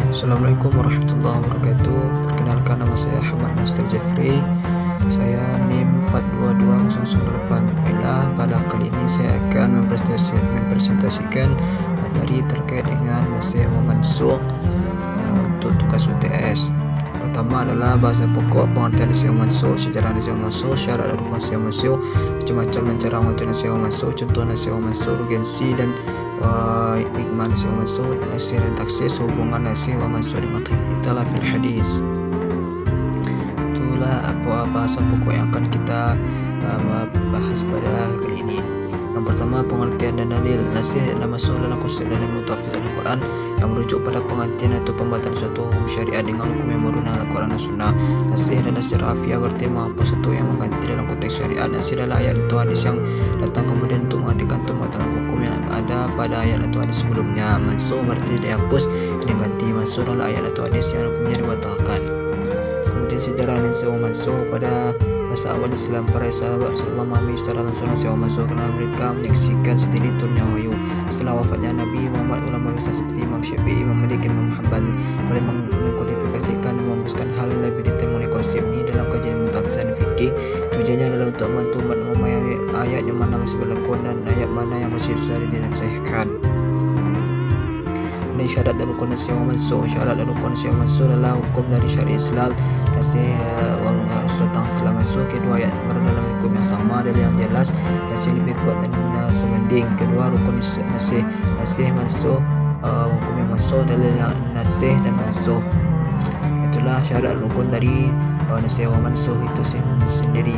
Assalamualaikum warahmatullahi wabarakatuh. Perkenalkan, nama saya Ahmad Master Jeffrey. Saya NIM 42208. Baiklah, pada kali ini saya akan mempresentasikan materi terkait dengan nasih wa mansukh untuk tugas UTS. Pertama adalah bahasa pokok, pengertian nasih wa mansukh, sejarah nasih wa mansukh, syarat dan rukun nasih wa mansukh, macam-macam dan cara mengatur nasih wa mansukh, contoh nasih wa mansukh, urgensi dan hikmah nasih wa mansukh, nasih dan taksis, hubungan nasih wa mansukh dengan ikhtilaf fil hadis. Itulah apa bahasa pokok yang akan kita bahas pada kali ini. Yang pertama, pengertian dan dalil. Nasih dan mansukh adalah konsep dalam mutafiz Al-Quran yang merujuk pada pengertian atau pembatalan suatu hukum syariat dengan hukum yang berunang Al-Quran dan Sunnah. Nasih adalah secara harfiah berarti menghapus satu yang mengganti dalam konteks syariat. Nasih adalah ayat atau hadis yang datang kemudian untuk menghentikan atau membatalkan hukum yang ada pada ayat atau hadis sebelumnya. Mansukh berarti dihapus dan diganti. Mansukh adalah ayat atau hadis yang hukumnya dibatalkan. Kemudian sejarah nasih wa mansukh. Pada masa awal Islam, para sahabat Rasulullah memahami secara langsung nasih wa mansukh kerana mereka menyaksikan sendiri turunnya wahyu. Setelah wafatnya Nabi Muhammad, ulama besar seperti Imam Syafi'i, Imam Malik, Imam Hanbal boleh mengkodifikasikan dan memutuskan hal yang lebih detail mengenai konsep ini dalam kajian mutafiz dan fikih. Tujuannya adalah untuk membantu umat memahami ayat yang mana masih berlakon dan ayat mana yang masih susah dinasihkan. Dan syarat dan rukun nasih wa mansukh. Syarat dan rukun nasih wa mansukh adalah hukum dari syariat Islam. Nasih harus datang setelah mansukh. Kedua, ayat berada dalam hukum yang sama, dalil yang jelas, nasih lebih kuat dan sebanding. Kedua, rukun nasih mansukh, hukum yang mansukh, dalil yang nasih dan mansukh. Itulah syarat rukun dari nasih wa mansukh itu sendiri.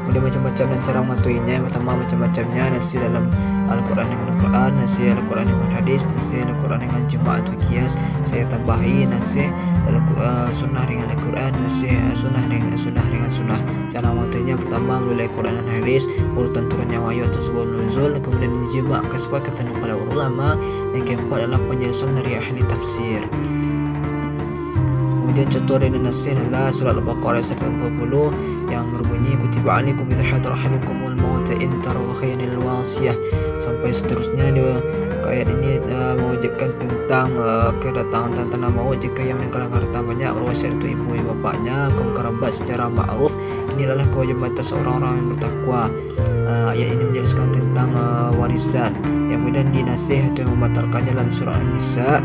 Kemudian macam-macam dan cara mematuhinya. Yang pertama, macam-macamnya nasih dalam Al-Quran dengan Al-Quran, nasih Al-Quran dengan hadis, nasih Al-Quran dengan jemaah atau qiyas. Saya tambahi nasih sunnah dengan Al-Quran, nasih sunnah dengan sunnah. Cara mematuhinya, pertama melalui Al-Quran dan hadis, urutan turunnya wahyu atau sebab nuzul, kemudian dijma' kesepakatan para ulama. Yang keempat adalah penjelasan dari ahli tafsir. Kemudian contoh dari nasih adalah surat Al-Baqarah 140 yang berbunyi kutiba alaikum idza hadara ahadukumul maut in tara khayran al-wasiyah, sampai seterusnya. Ayat ini mewajibkan tentang kedatangan tanda maut jika yang meninggalkan harta banyak, berwasiat itu ibu bapaknya, kaum kerabat secara ma'ruf. Ini adalah kewajiban atas orang-orang yang bertakwa. Ayat ini menjelaskan tentang warisan yang kemudian dinasih atau membatalkannya dalam surah An-Nisa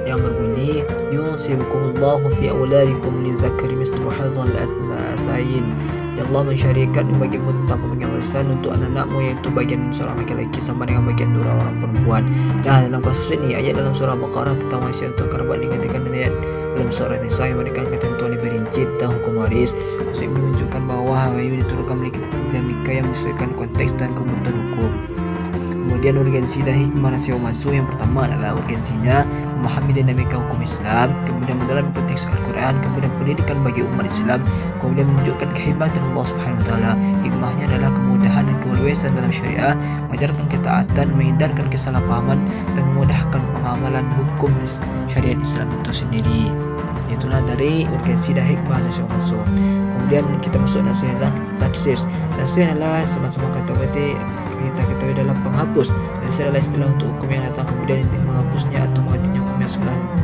yang berbunyi yusibukumullahu fi auladikum lidzakari mislu hadzal unsayayn. Allah mensyariatkan bagimu tentang pembagian warisan untuk anak-anakmu, yaitu bagian seorang laki-laki sama dengan bagian dua orang perempuan. Dan dalam kasus ini, ayat dalam surah Baqarah tentang wasiat untuk kerabat digantikan dengan ayat dalam surah Nisa yang memberikan ketentuan lebih rinci tentang hukum waris. Maksud ini menunjukkan bahawa wahyu diturunkan memiliki dinamika yang menyesuaikan konteks dan kebutuhan hukum. Kemudian urgensi dan hikmah nasih wa mansukh. Yang pertama adalah urgensinya memahami dinamika hukum Islam, kemudian mendalami konteks Al-Quran, kemudian pendidikan bagi umat Islam, kemudian menunjukkan kehebatan Allah Subhanahu wa taala. Hikmahnya adalah kemudahan dan keleluasan dalam syariah, mengajarkan ketaatan, menghindarkan kesalahpahaman dan memudahkan pengamalan hukum syariat Islam itu sendiri. Itulah dari urgensi dan hikmah nasih wa mansukh. Kemudian kita masuk nasih adalah taksis. Nasih adalah semacam kata berarti kita ketahui dalam penghapus. Nasih adalah istilah untuk hukum yang datang kemudian menghapusnya atau menggantinya hukum yang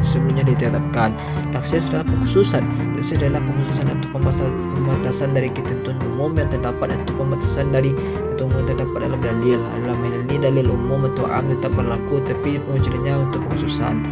sebelumnya ditetapkan. Taksis adalah pengkhususan. Taksis adalah pengkhususan atau pembatasan dari ketentuan umum yang terdapat atau pembatasan dari ketentuan umum yang terdapat dalam dalil. Dalam hal ini dalil umum atau am tetap berlaku, tapi pengecualiannya untuk pengkhususan.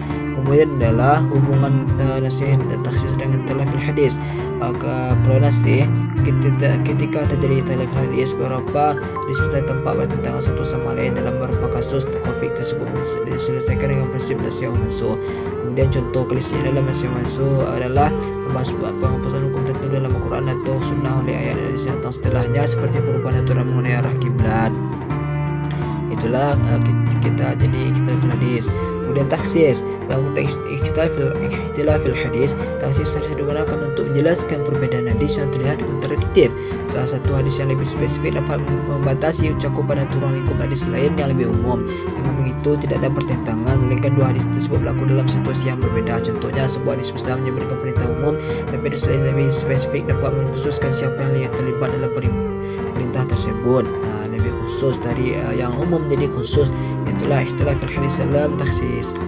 Kemudian adalah hubungan nasih dan taksis dengan ikhtilaf hadis. Kalau nasih ketika terjadi ikhtilaf hadis, beberapa disebutkan tempat bertentangan satu sama lain dalam beberapa kasus, konflik tersebut diselesaikan dengan prinsip nasih wa mansukh. Kemudian contoh kelisian dalam nasih wa mansukh adalah membahas penghapusan hukum tertentu dalam Al-Quran atau sunnah oleh ayat hadis yang datang setelahnya, seperti perubahan aturan mengenai arah kiblat. Itulah kita jadi ikhtilaf hadis. Kemudian taksis dalam konteks ikhtilaf hadis, taksis harus digunakan untuk menjelaskan perbedaan hadis yang terlihat kontradiktif. Salah satu hadis yang lebih spesifik dapat membatasi cakupan aturan lingkup hadis lain yang lebih umum. Dengan begitu tidak ada pertentangan, melainkan dua hadis tersebut berlaku dalam situasi yang berbeda. Contohnya, sebuah hadis besar menyebutkan perintah umum, tapi hadis lain lebih spesifik dapat mengkhususkan siapa yang terlibat dalam perintah tersebut. Lebih khusus dari yang umum menjadi khusus. Itulah ikhtilaf fil hadis dalam takhsis.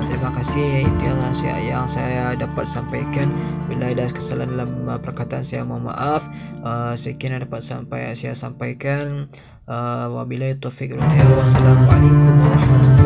Terima kasih, itu yang saya dapat sampaikan. Bila ada kesalahan dalam perkataan saya mohon maaf. Sekian yang dapat saya sampaikan. Wabillahi taufiq wal hidayah. Wassalamualaikum warahmatullahi wabarakatuh.